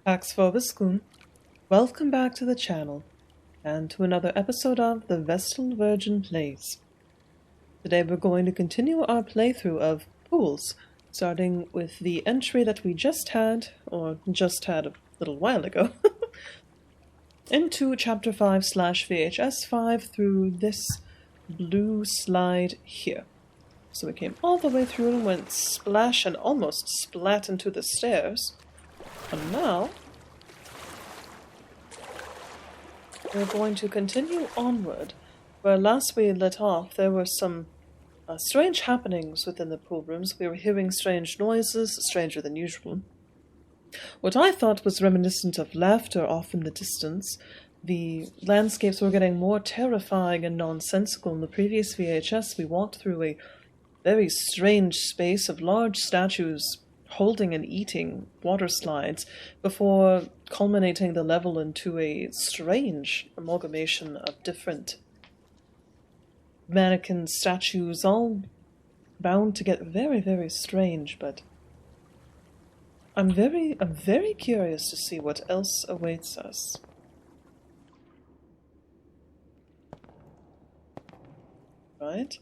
Pax vobiscum. Welcome back to the channel, and to another episode of The Vestal Virgin Plays. Today we're going to continue our playthrough of Pools, starting with the entry that we just had a little while ago, into Chapter 5/VHS 5 through this blue slide here. So we came all the way through and went splash and almost splat into the stairs. And now we're going to continue onward. Where last we let off, there were some strange happenings within the pool rooms. We were hearing strange noises, stranger than usual. What I thought was reminiscent of laughter off in the distance. The landscapes were getting more terrifying and nonsensical. In the previous VHS, we walked through a very strange space of large statues holding and eating water slides before culminating the level into a strange amalgamation of different mannequin statues, all bound to get very, very strange, but I'm very curious to see what else awaits us. Right?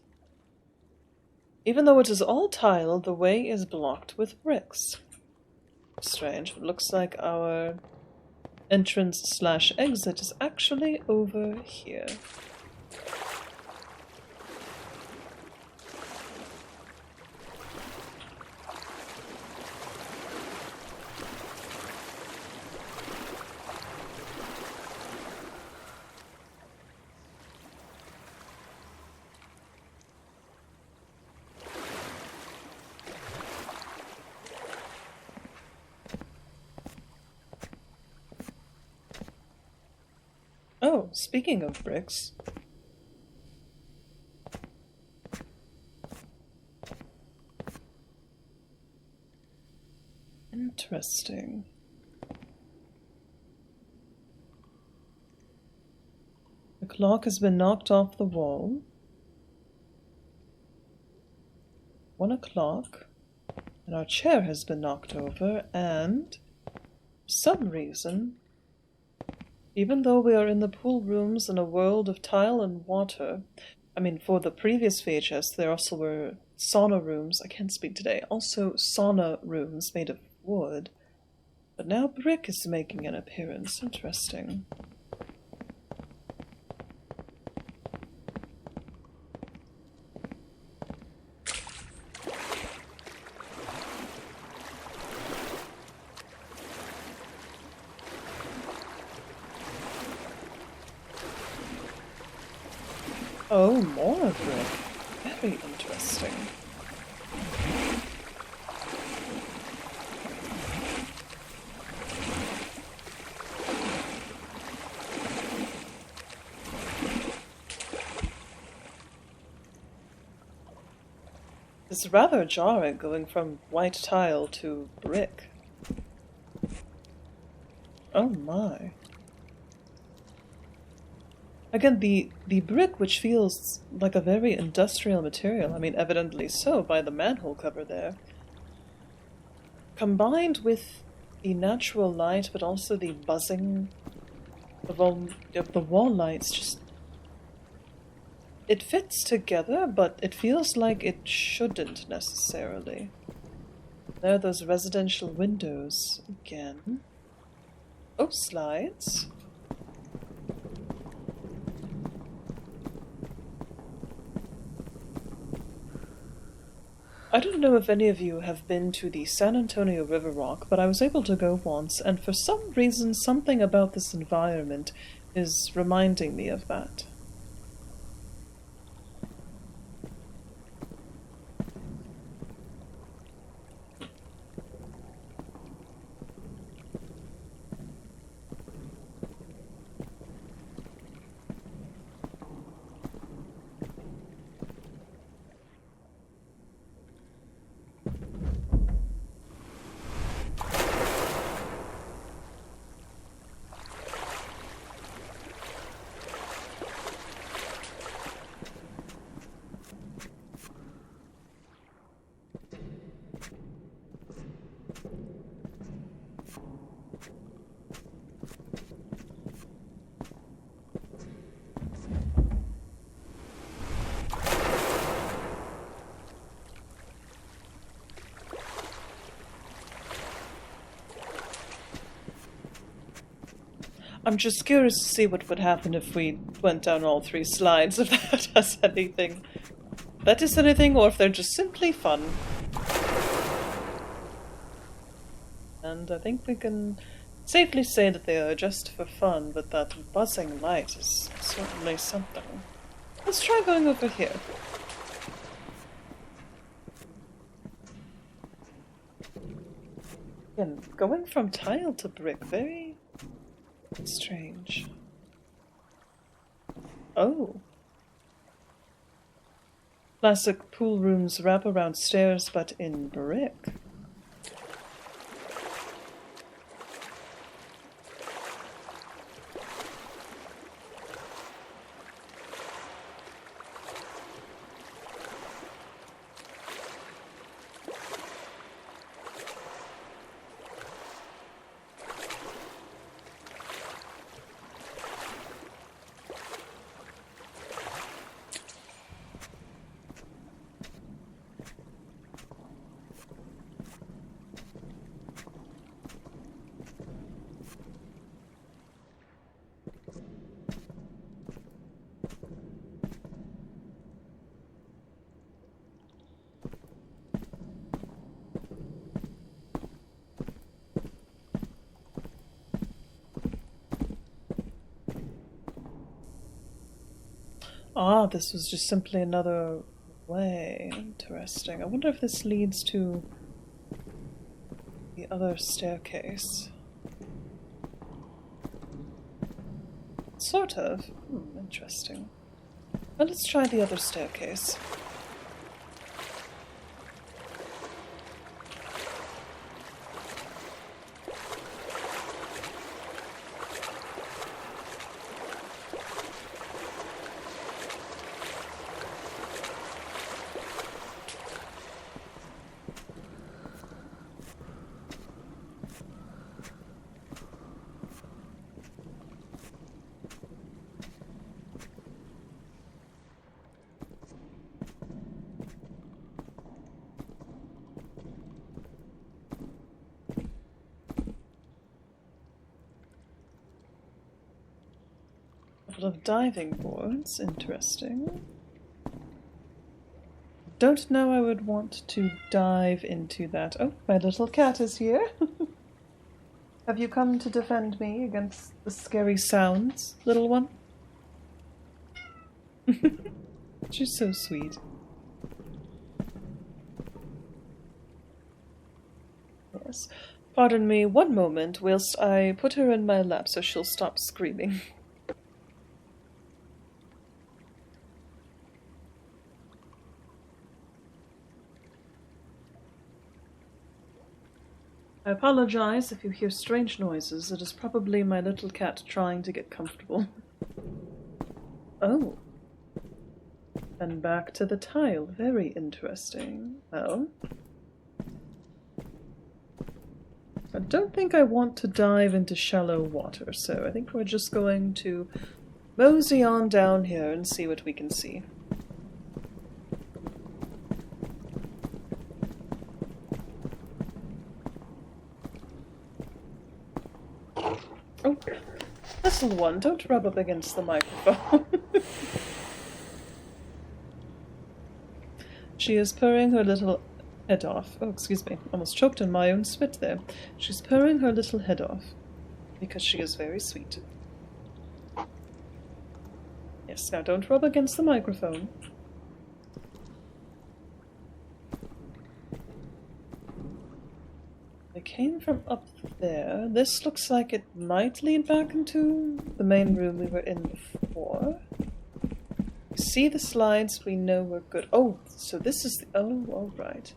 Even though it is all tile, the way is blocked with bricks. Strange. It looks like our entrance/exit is actually over here. Oh, speaking of bricks. Interesting. The clock has been knocked off the wall. 1 o'clock. And our chair has been knocked over, and for some reason, even though we are in the pool rooms in a world of tile and water, for the previous VHS, there also were sauna rooms, I can't speak today, also sauna rooms made of wood. But now brick is making an appearance. Interesting. Oh, more brick. Very interesting. It's rather jarring going from white tile to brick. Oh my. Again, the brick, which feels like a very industrial material, evidently so by the manhole cover there, combined with the natural light, but also the buzzing of the wall lights, just it fits together, but it feels like it shouldn't necessarily. There are those residential windows again. Oh, slides. I don't know if any of you have been to the San Antonio River Rock, but I was able to go once, and for some reason, something about this environment is reminding me of that. I'm just curious to see what would happen if we went down all 3 slides, if that has anything. That is anything, or if they're just simply fun. And I think we can safely say that they are just for fun, but that buzzing light is certainly something. Let's try going over here. Again, going from tile to brick, very strange. Oh. Classic pool rooms wrap around stairs, but in brick. Ah, this was just simply another way. Interesting. I wonder if this leads to the other staircase. Sort of. Interesting. Well, let's try the other staircase. Of diving boards, interesting. Don't know I would want to dive into that. Oh, my little cat is here. Have you come to defend me against the scary sounds, little one? She's so sweet. Yes. Pardon me one moment whilst I put her in my lap so she'll stop screaming. I apologize if you hear strange noises. It is probably my little cat trying to get comfortable. Oh. And back to the tile. Very interesting. Well, I don't think I want to dive into shallow water, so I think we're just going to mosey on down here and see what we can see. Oh, little one, don't rub up against the microphone. She is purring her little head off. Oh, excuse me, almost choked on my own spit there. She's purring her little head off because she is very sweet. Yes, now don't rub against the microphone. I came from up there. This looks like it might lead back into the main room we were in before. See the slides, we know we're good. Oh, so this is the... Oh, alright.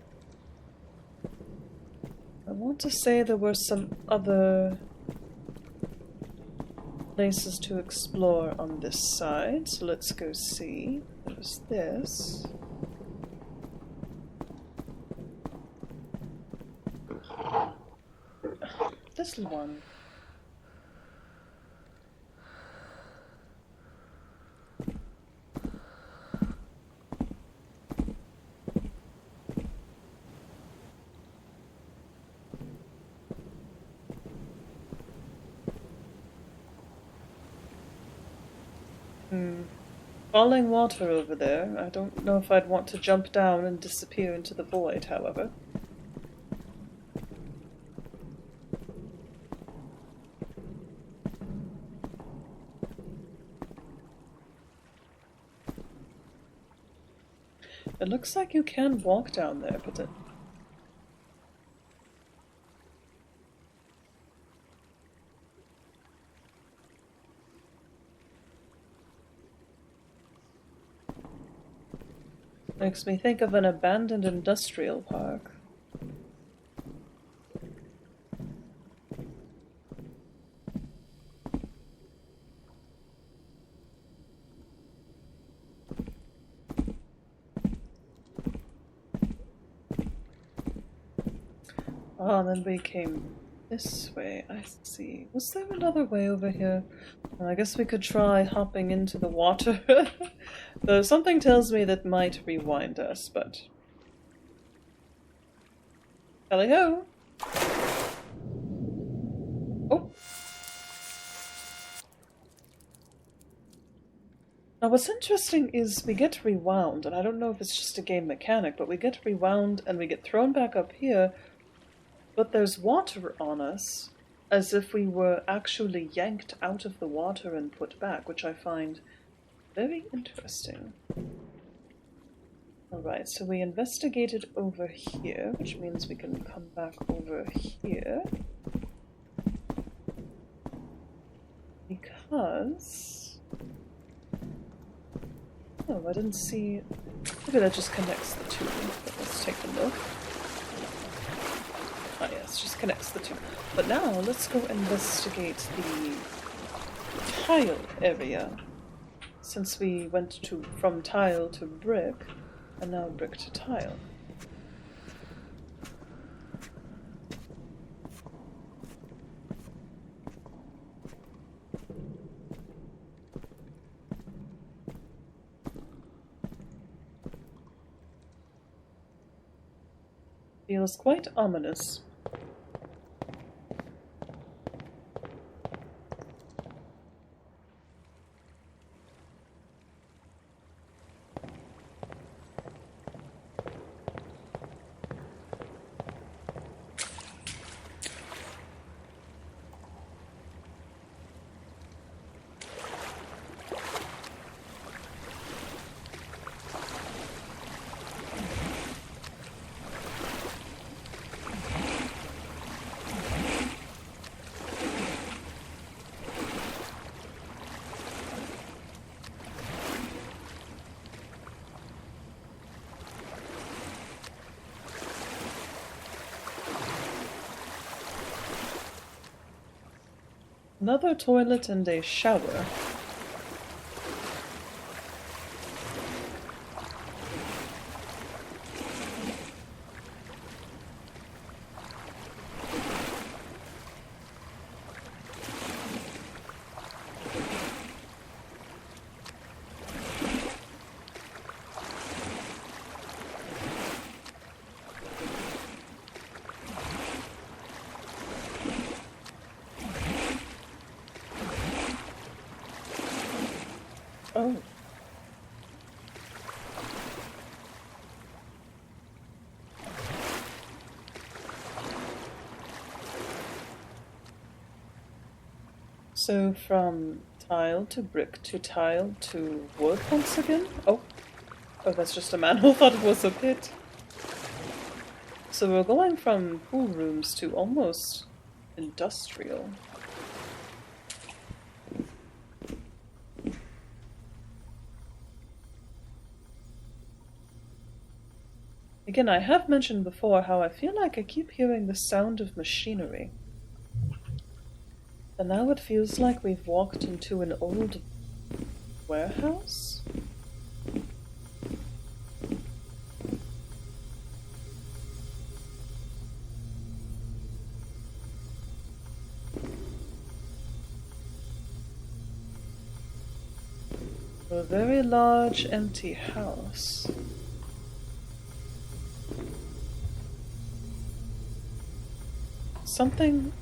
I want to say there were some other places to explore on this side, so let's go see. There's this. Little one. Hmm. Falling water over there. I don't know if I'd want to jump down and disappear into the void, however. It looks like you can walk down there, but makes me think of an abandoned industrial park. Ah, then we came this way, I see. Was there another way over here? Well, I guess we could try hopping into the water. Though something tells me that might rewind us, but... Hello-ho! Oh! Now what's interesting is we get rewound, and I don't know if it's just a game mechanic, but we get rewound and we get thrown back up here, but there's water on us, as if we were actually yanked out of the water and put back, which I find very interesting. Alright, so we investigated over here, which means we can come back over here. Because... oh, I didn't see... maybe that just connects the two. But let's take a look. Ah yes, just connects the two. But now, let's go investigate the tile area. Since we went from tile to brick, and now brick to tile. Feels quite ominous. Another toilet and a shower. Oh. So from tile to brick to tile to wood once again? Oh. Oh, that's just a manhole. Thought it was a pit. So we're going from pool rooms to almost industrial. Again, I have mentioned before how I feel like I keep hearing the sound of machinery. And now it feels like we've walked into an old warehouse? A very large empty house. Something...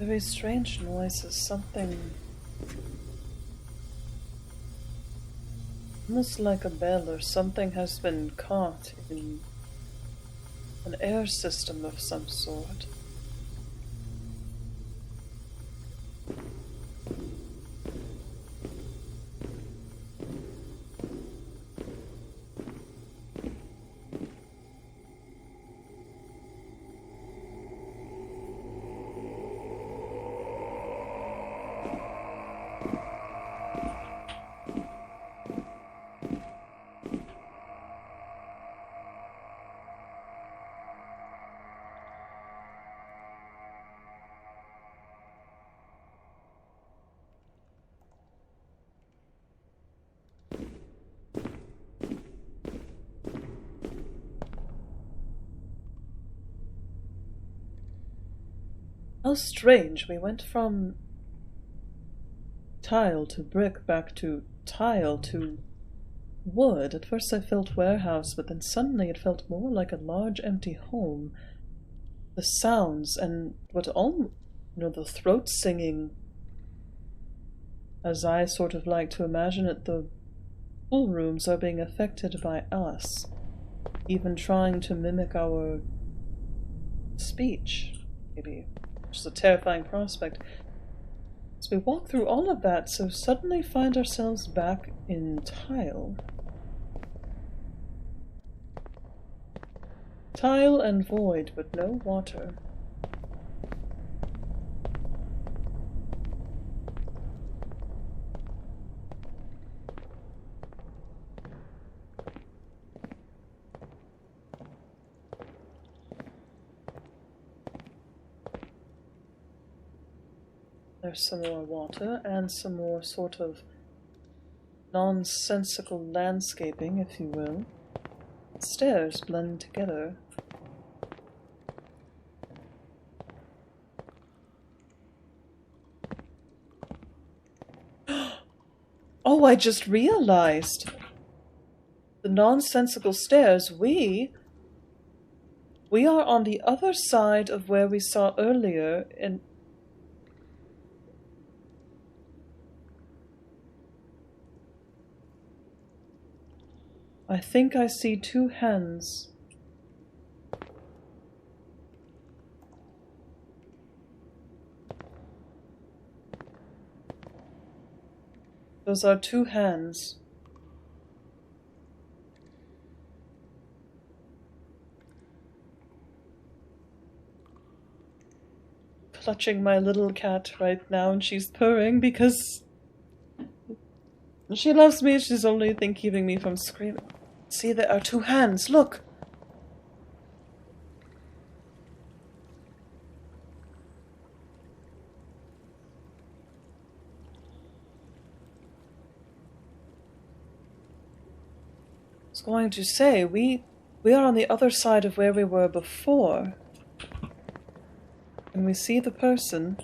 Very strange noises, something almost like a bell or something has been caught in an air system of some sort. How strange, we went from tile to brick, back to tile to wood. At first I felt warehouse, but then suddenly it felt more like a large empty home. The sounds and the throat singing, as I sort of like to imagine it, the pool rooms are being affected by us, even trying to mimic our speech, maybe. Which is a terrifying prospect. So we walk through all of that, so suddenly find ourselves back in tile. Tile and void, but no water. There's some more water and some more sort of nonsensical landscaping, if you will. Stairs blend together. Oh, I just realized! The nonsensical stairs, we are on the other side of where we saw earlier in... I think I see two hands. Those are two hands. Clutching my little cat right now, and she's purring because she loves me. She's only keeping me from screaming. See, there are two hands, look! I was going to say, we are on the other side of where we were before. And we see the person.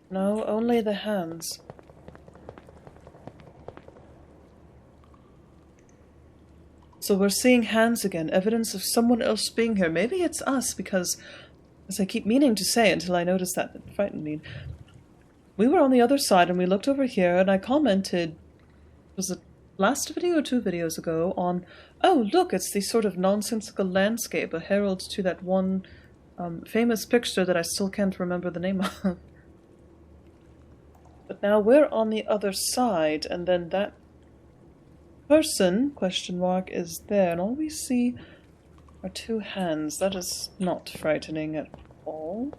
No, only the hands. So we're seeing hands again, evidence of someone else being here. Maybe it's us, because, as I keep meaning to say until I noticed that it frightened me, we were on the other side and we looked over here and I commented, was it last video or 2 videos ago, on, oh look, it's the sort of nonsensical landscape, a herald to that one famous picture that I still can't remember the name of. But now we're on the other side, and then that person, question mark, is there, and all we see are two hands. That is not frightening at all.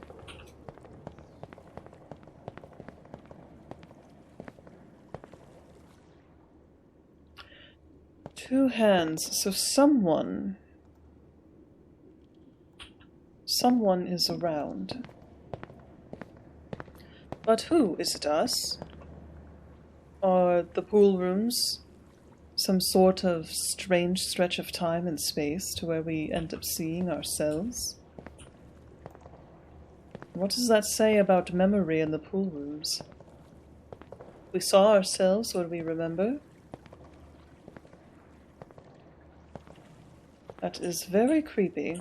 Two hands, so someone is around. But who? Is it us? Are the pool rooms some sort of strange stretch of time and space to where we end up seeing ourselves? What does that say about memory in the pool rooms? We saw ourselves, what do we remember? That is very creepy.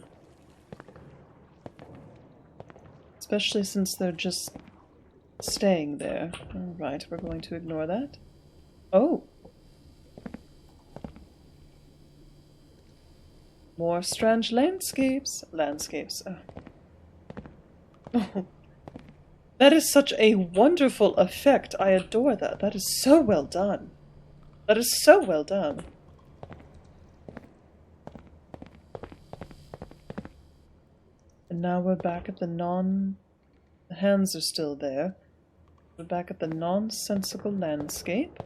especially since they're just staying there. Alright, we're going to ignore that. Oh! More strange landscapes. Oh. That is such a wonderful effect. I adore that. That is so well done. That is so well done. And now we're back at the hands are still there. We're back at the nonsensical landscape.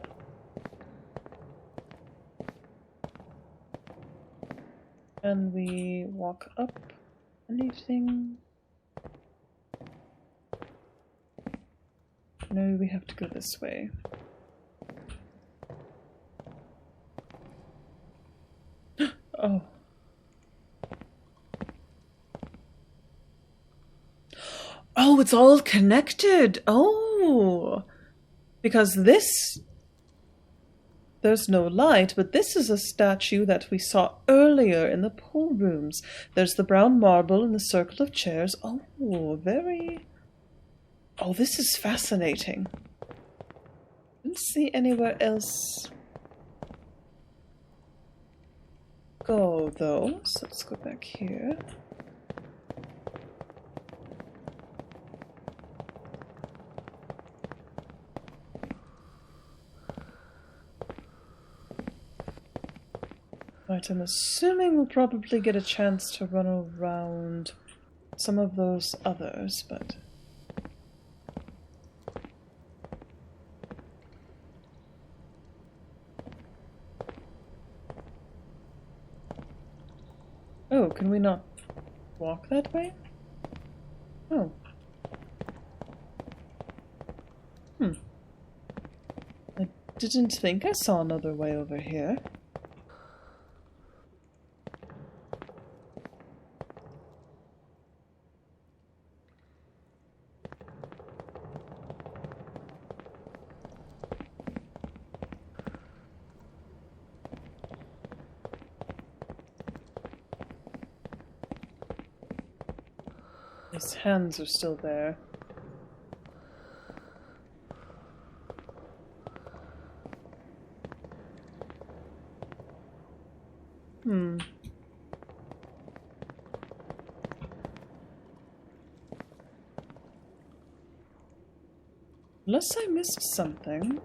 And we walk up. Anything? No, we have to go this way. Oh. Oh, it's all connected. Oh. Because this... There's no light, but this is a statue that we saw earlier in the pool rooms. There's the brown marble and the circle of chairs. Oh, very... Oh, this is fascinating. Didn't see anywhere else go, though. So let's go back here. Right, I'm assuming we'll probably get a chance to run around some of those others, but... Oh, can we not walk that way? Oh. I didn't think I saw another way over here. His hands are still there. Unless I missed something.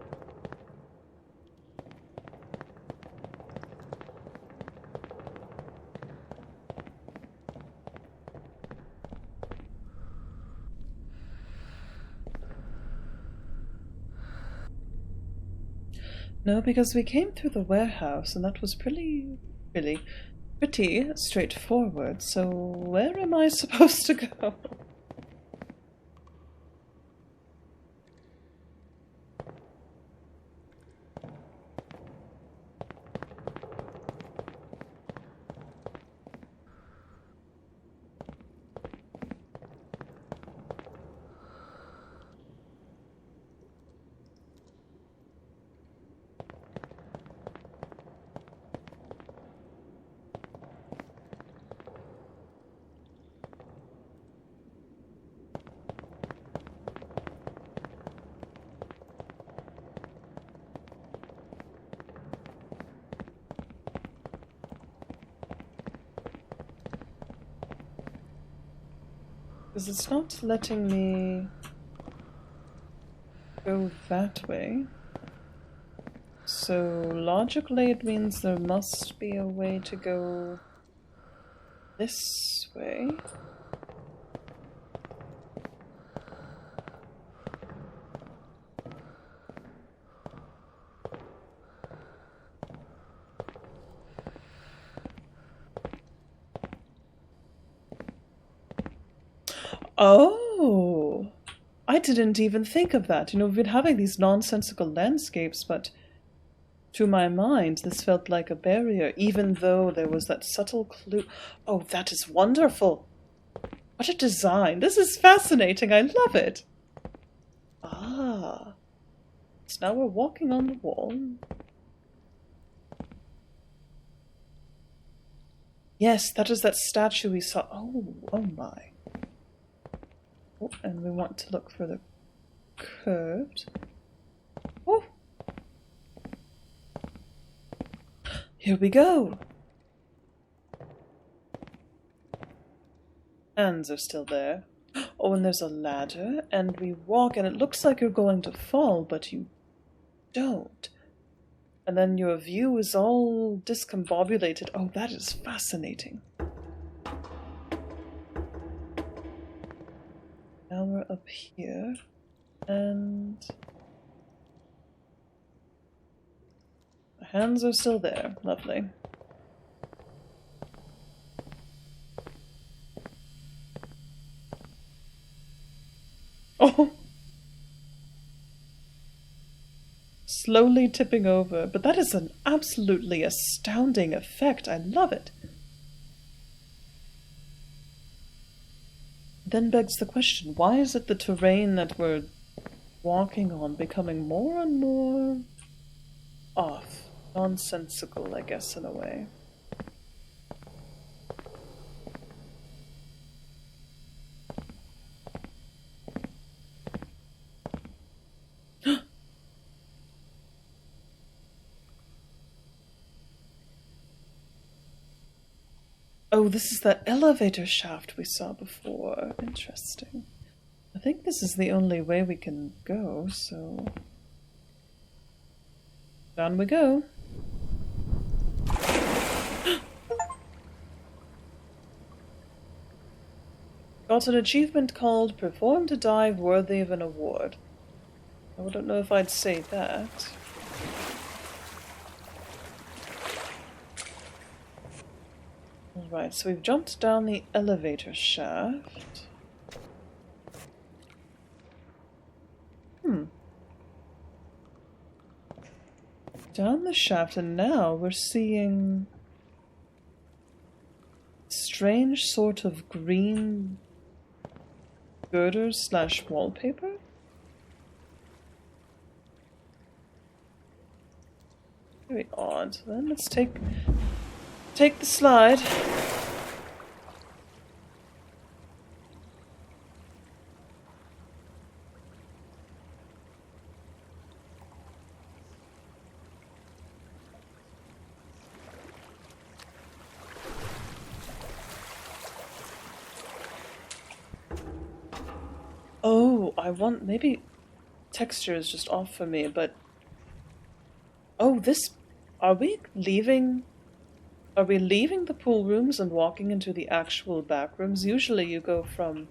No, because we came through the warehouse and that was pretty straightforward. So where am I supposed to go? Because it's not letting me go that way. So logically it means there must be a way to go this way. Oh, I didn't even think of that. You know, we've been having these nonsensical landscapes, but to my mind, this felt like a barrier, even though there was that subtle clue. Oh, that is wonderful. What a design. This is fascinating. I love it. Ah. So now we're walking on the wall. Yes, that is that statue we saw. Oh, oh my. Oh, and we want to look for the curved. Oh! Here we go! Hands are still there. Oh, and there's a ladder, and we walk, and it looks like you're going to fall, but you don't. And then your view is all discombobulated. Oh, that is fascinating. Now we're up here, and the hands are still there. Lovely. Oh! Slowly tipping over, but that is an absolutely astounding effect. I love it. Then begs the question, why is it the terrain that we're walking on becoming more and more off? Nonsensical, I guess, in a way. Oh, this is that elevator shaft we saw before. Interesting. I think this is the only way we can go, so... down we go. Got an achievement called Performed a Dive Worthy of an Award. I don't know if I'd say that. Alright, so we've jumped down the elevator shaft. Down the shaft, and now we're seeing strange sort of green girders / wallpaper. Very odd. Then let's take the slide. Oh, maybe texture is just off for me, but oh, are we leaving the pool rooms and walking into the actual back rooms? Usually you go from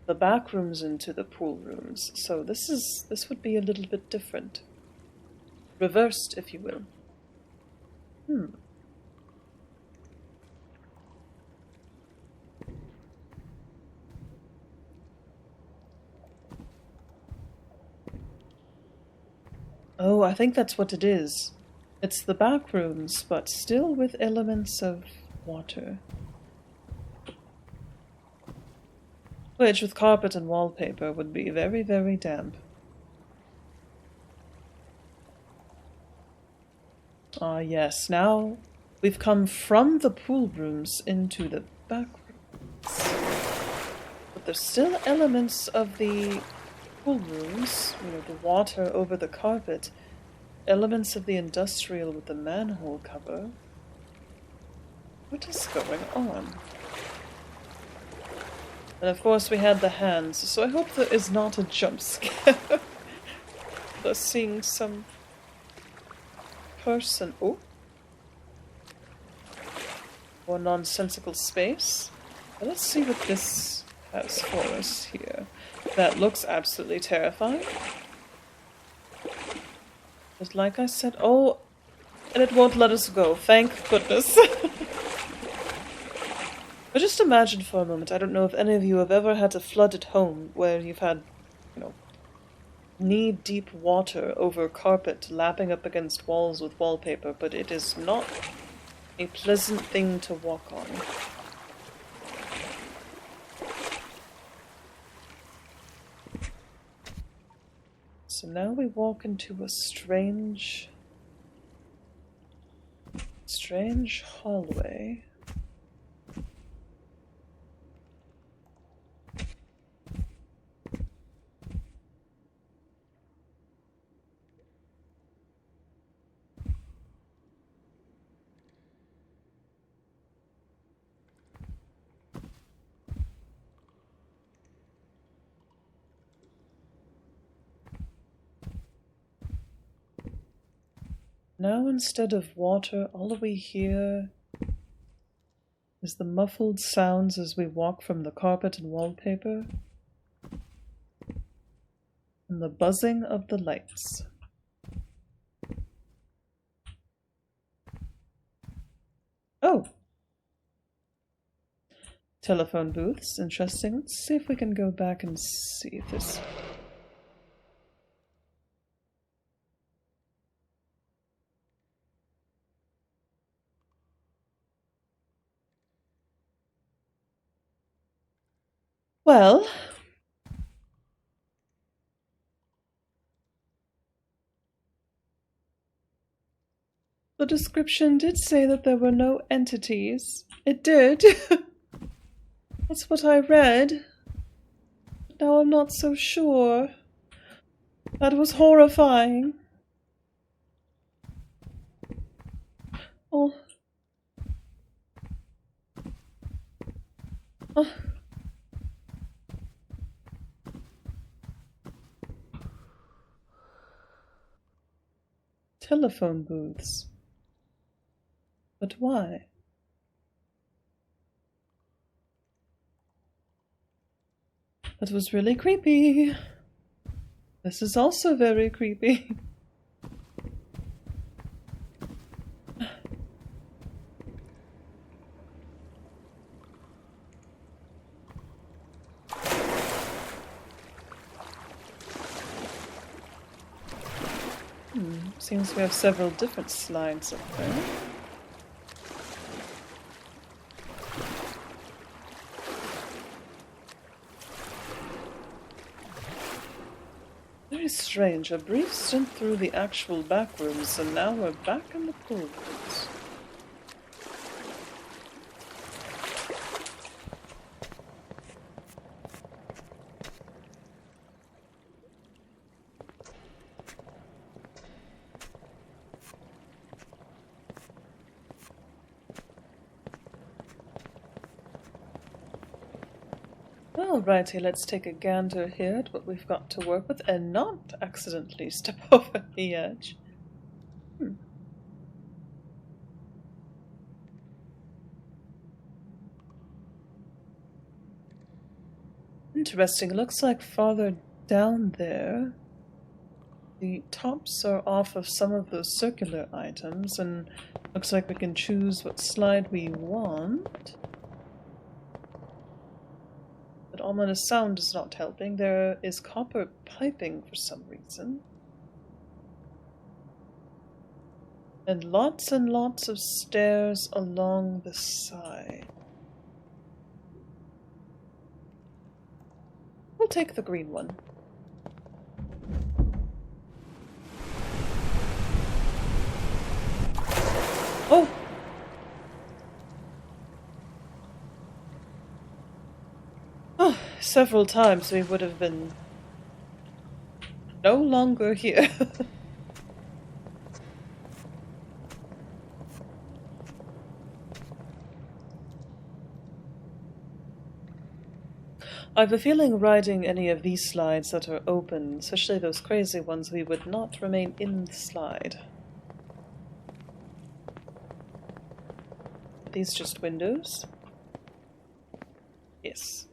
the back rooms into the pool rooms, so this would be a little bit different. Reversed, if you will. Oh, I think that's what it is. It's the back rooms, but still with elements of water. Which, with carpet and wallpaper, would be very, very damp. Ah, yes, now we've come from the pool rooms into the back rooms. But there's still elements of the pool rooms, the water over the carpet, elements of the industrial with the manhole cover. What is going on? And of course we had the hands, so I hope there is not a jump scare. Thus seeing some person... Oh! More nonsensical space. Well, let's see what this has for us here. That looks absolutely terrifying. But like I said... Oh! And it won't let us go, thank goodness. But just imagine for a moment, I don't know if any of you have ever had a flooded home where you've had, knee-deep water over carpet lapping up against walls with wallpaper, but it is not a pleasant thing to walk on. So now we walk into a strange hallway. Now instead of water, all we hear is the muffled sounds as we walk from the carpet and wallpaper, and the buzzing of the lights. Oh! Telephone booths, interesting. Let's see if we can go back and see if this... Well... the description did say that there were no entities. It did. That's what I read. But now I'm not so sure. That was horrifying. Oh. Oh. Telephone booths. But why? That was really creepy. This is also very creepy. Seems we have several different slides up there. Very strange. A brief stint through the actual back rooms, and now we're back in the pool rooms. Alrighty, let's take a gander here at what we've got to work with and not accidentally step over the edge. Interesting. It looks like farther down there, the tops are off of some of those circular items, and looks like we can choose what slide we want. But ominous sound is not helping. There is copper piping for some reason. And lots of stairs along the side. We'll take the green one. Oh! Oh, several times we would have been no longer here. I have a feeling riding any of these slides that are open, especially those crazy ones, we would not remain in the slide. Are these just windows? Yes.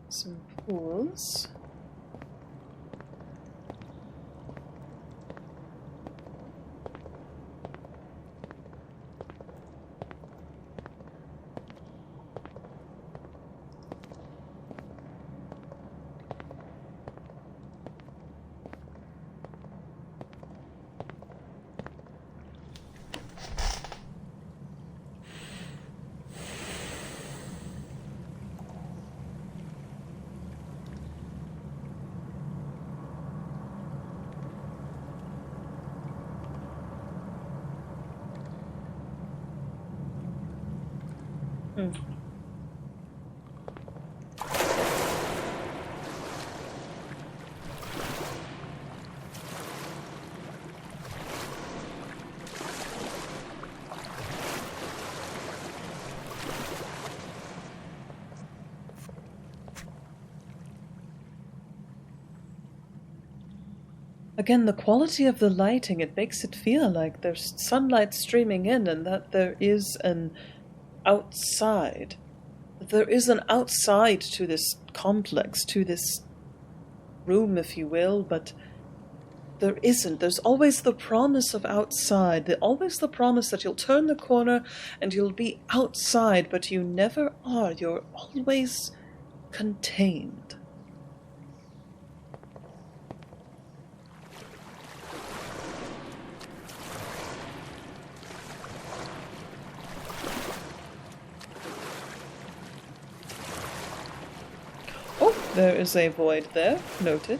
Some pools. Again, the quality of the lighting, it makes it feel like there's sunlight streaming in and that there is an outside. There is an outside to this complex, to this room, if you will, but there isn't. There's always the promise of outside, always the promise that you'll turn the corner and you'll be outside, but you never are. You're always contained. Oh, there is a void there. Noted.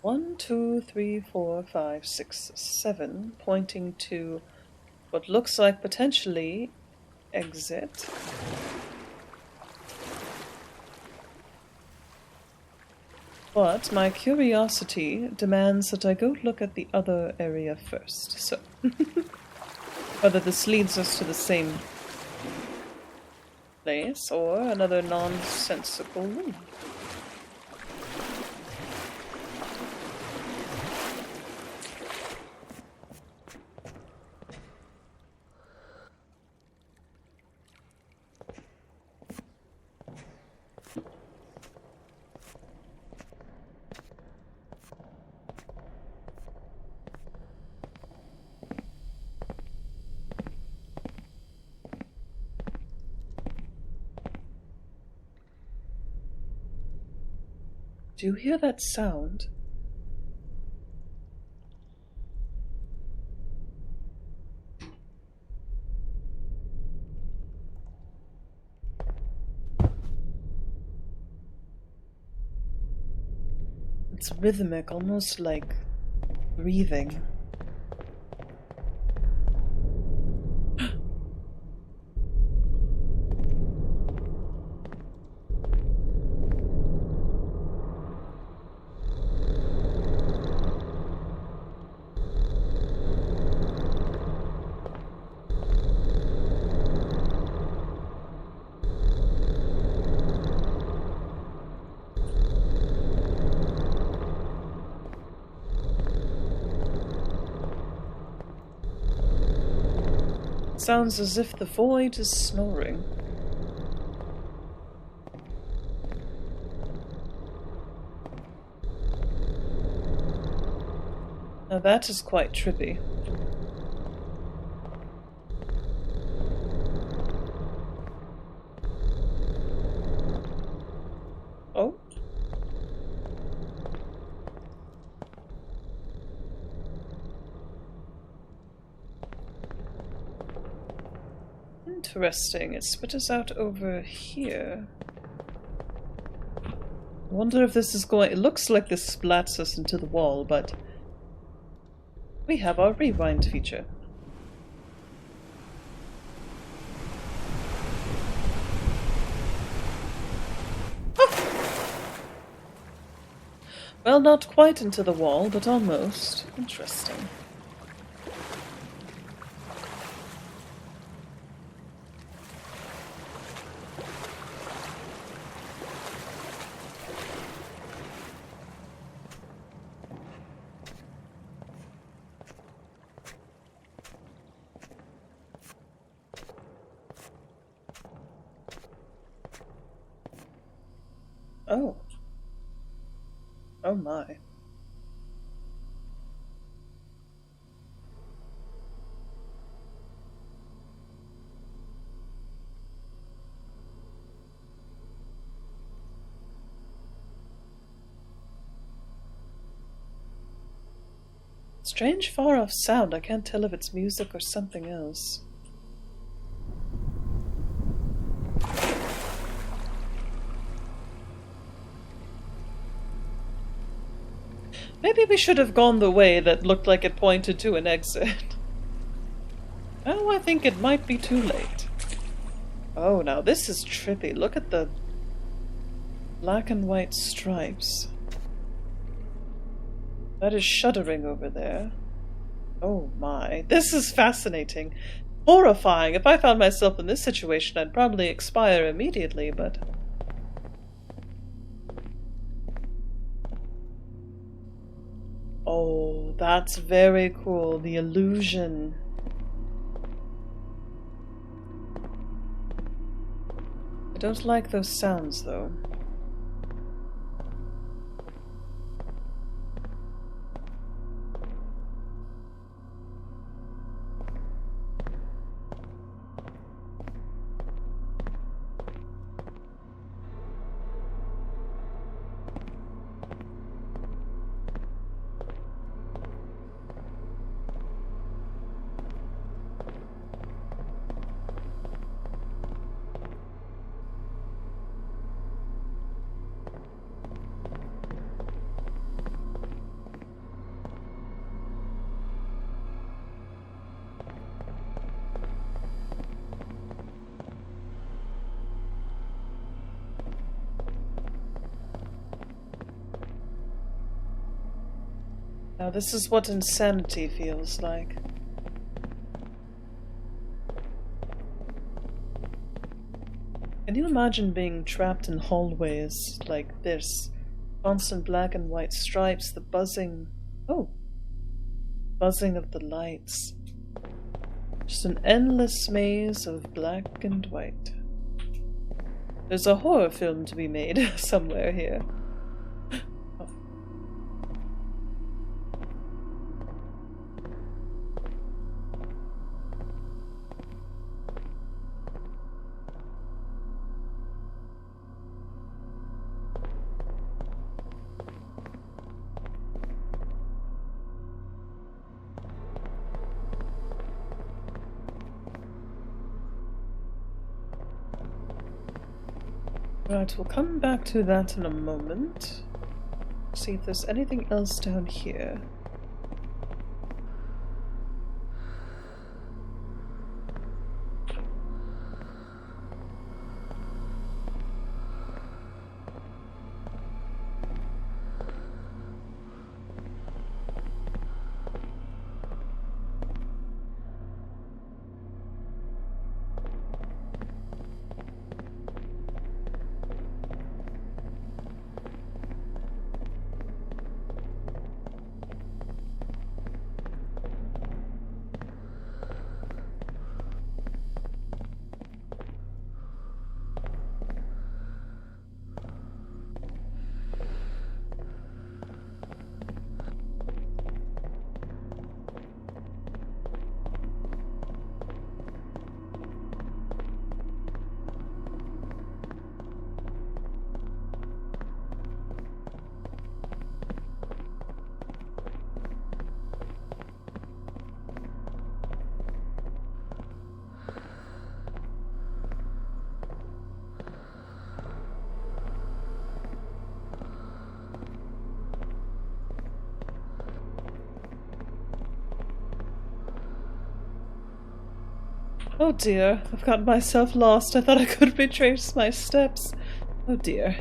One, two, three, 4, 5, 6, 7, pointing to what looks like potentially exit. But my curiosity demands that I go look at the other area first, so whether this leads us to the same place or another nonsensical room. Do you hear that sound? It's rhythmic, almost like breathing. Sounds as if the void is snoring. Now that is quite trippy. Oh? Interesting. It spit us out over here. I wonder if this is going... It looks like this splats us into the wall, but we have our rewind feature. Oh! Well, not quite into the wall, but almost. Interesting. Oh. Oh my. Strange far-off sound. I can't tell if it's music or something else. Maybe we should have gone the way that looked like it pointed to an exit. Oh, I think it might be too late. Oh, now this is trippy. Look at the black and white stripes. That is shuddering over there. Oh my, this is fascinating. Horrifying. If I found myself in this situation, I'd probably expire immediately, but... Oh, that's very cool. The illusion. I don't like those sounds, though. Now this is what insanity feels like. Can you imagine being trapped in hallways like this? Constant black and white stripes, the buzzing... Oh! Buzzing of the lights. Just an endless maze of black and white. There's a horror film to be made somewhere here. Right, we'll come back to that in a moment. See if there's anything else down here. Oh dear, I've got myself lost. I thought I could retrace my steps. Oh dear.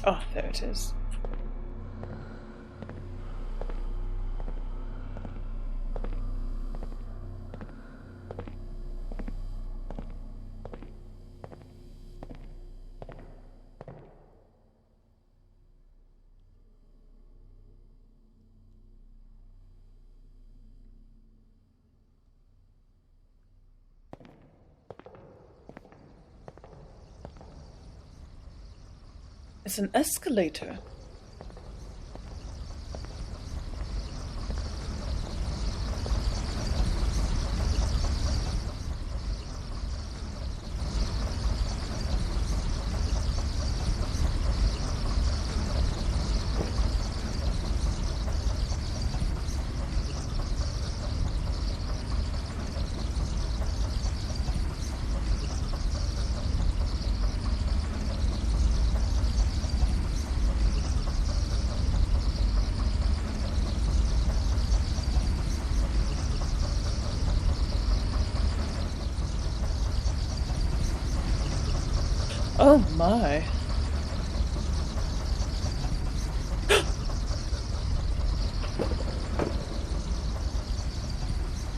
Oh, there it is. It's an escalator. Oh my.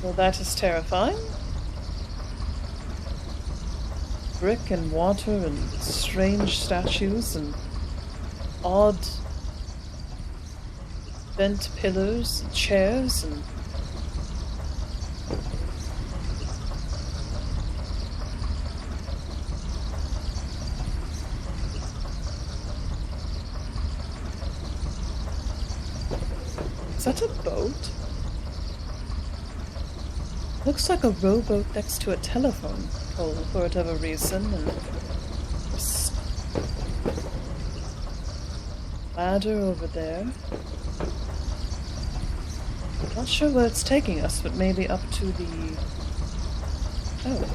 Well, that is terrifying. Brick and water and strange statues and odd bent pillars and chairs and... Is that a boat? Looks like a rowboat next to a telephone pole for whatever reason, and this ladder over there. Not sure where it's taking us, but maybe up to the... Oh.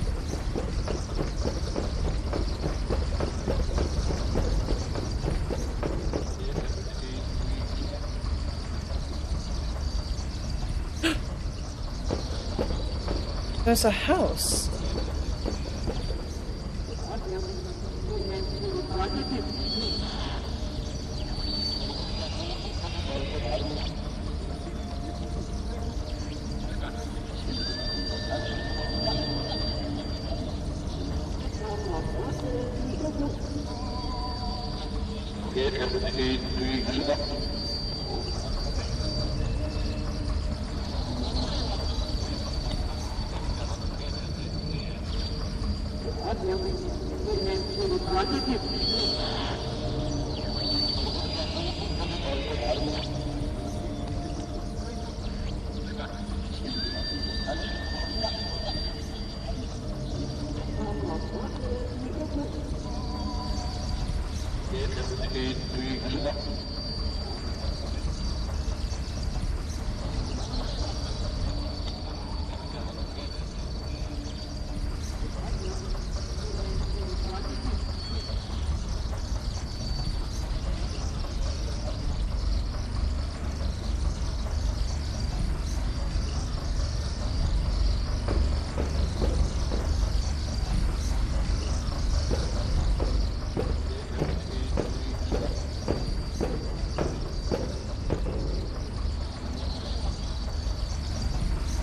There's a house.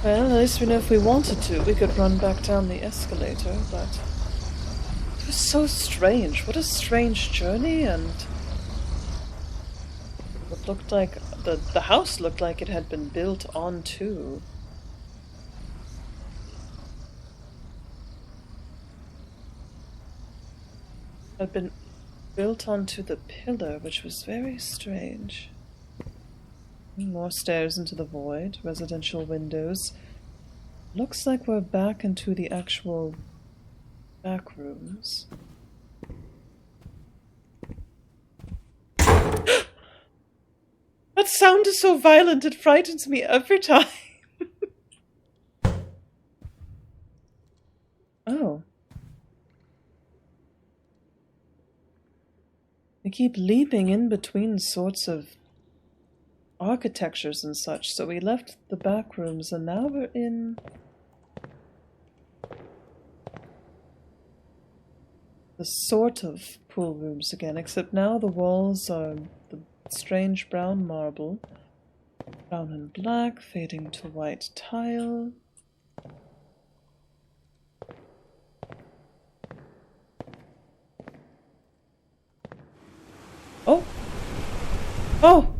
Well, at least we know if we wanted to, we could run back down the escalator, but... It was so strange. What a strange journey, and... It looked like... The house looked like it had been built onto... Had been built onto the pillar, which was very strange. More stairs into the void, residential windows. Looks like we're back into the actual back rooms. That sound is so violent, it frightens me every time. Oh. They keep leaping in between sorts of architectures and such, so we left the back rooms and now we're in the sort of pool rooms again, except now the walls are the strange brown marble, brown and black, fading to white tile. Oh! Oh!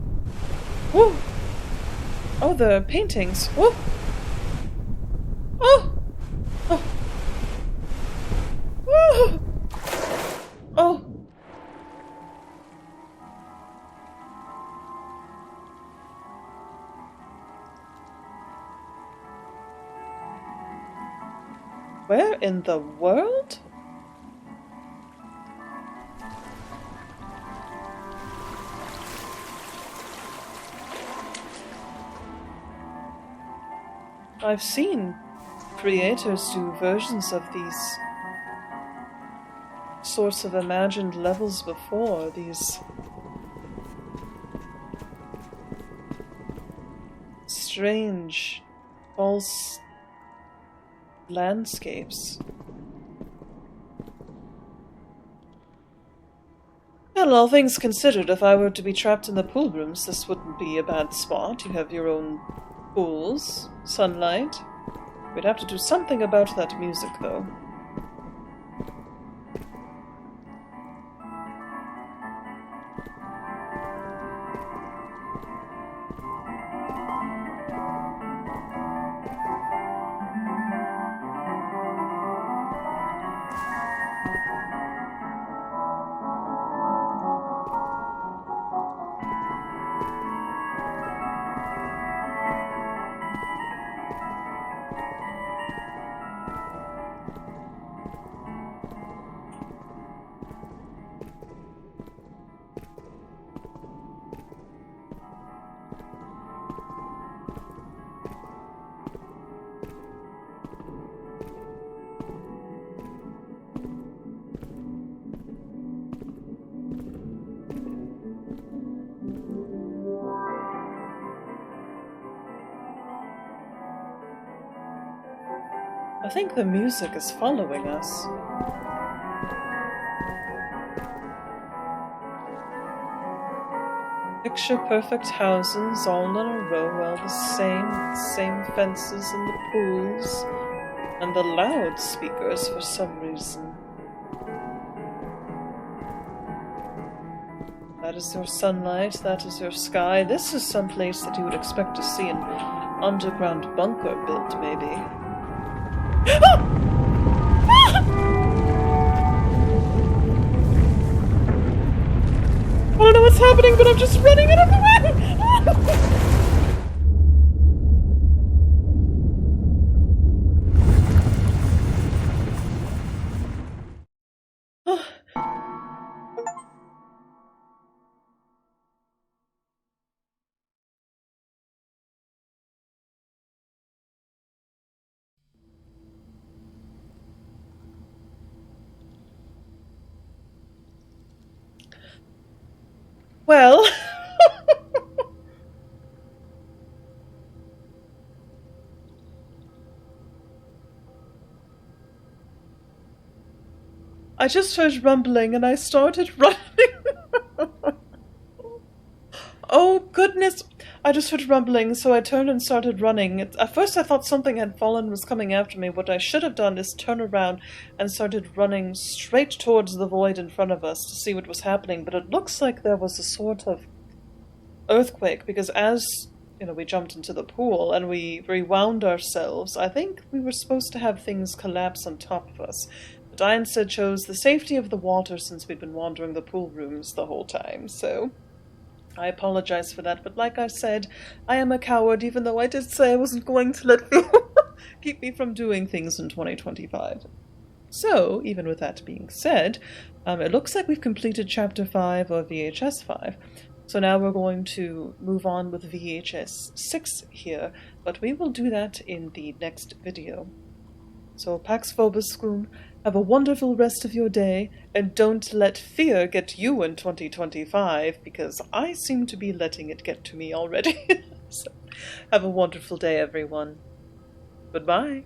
Woo! Oh, the paintings. Woo! Oh! Oh! Woo! Oh! Where in the world? I've seen creators do versions of these sorts of imagined levels before, these strange, false landscapes. Well, all things considered, if I were to be trapped in the pool rooms, this wouldn't be a bad spot. You have your own pools, sunlight. We'd have to do something about that music, though. I think the music is following us. Picture-perfect houses all in a row, all the same fences and the pools, and the loudspeakers for some reason. That is your sunlight, that is your sky. This is some place that you would expect to see an underground bunker built, maybe. I don't know what's happening, but I'm just running out of the way! Well, I just heard rumbling and I started running. Oh goodness, I just heard rumbling, so I turned and started running. At first I thought something had fallen, was coming after me. What I should have done is turn around and started running straight towards the void in front of us to see what was happening, but it looks like there was a sort of earthquake, because as, you know, we jumped into the pool and we rewound ourselves, I think we were supposed to have things collapse on top of us. But I instead chose the safety of the water since we'd been wandering the pool rooms the whole time, so I apologize for that, but like I said, I am a coward, even though I did say I wasn't going to let you keep me from doing things in 2025. So, even with that being said, it looks like we've completed Chapter 5 of VHS 5. So now we're going to move on with VHS 6 here, but we will do that in the next video. So, Pax Vobiscum, have a wonderful rest of your day, and don't let fear get you in 2025, because I seem to be letting it get to me already. So, have a wonderful day, everyone. Goodbye.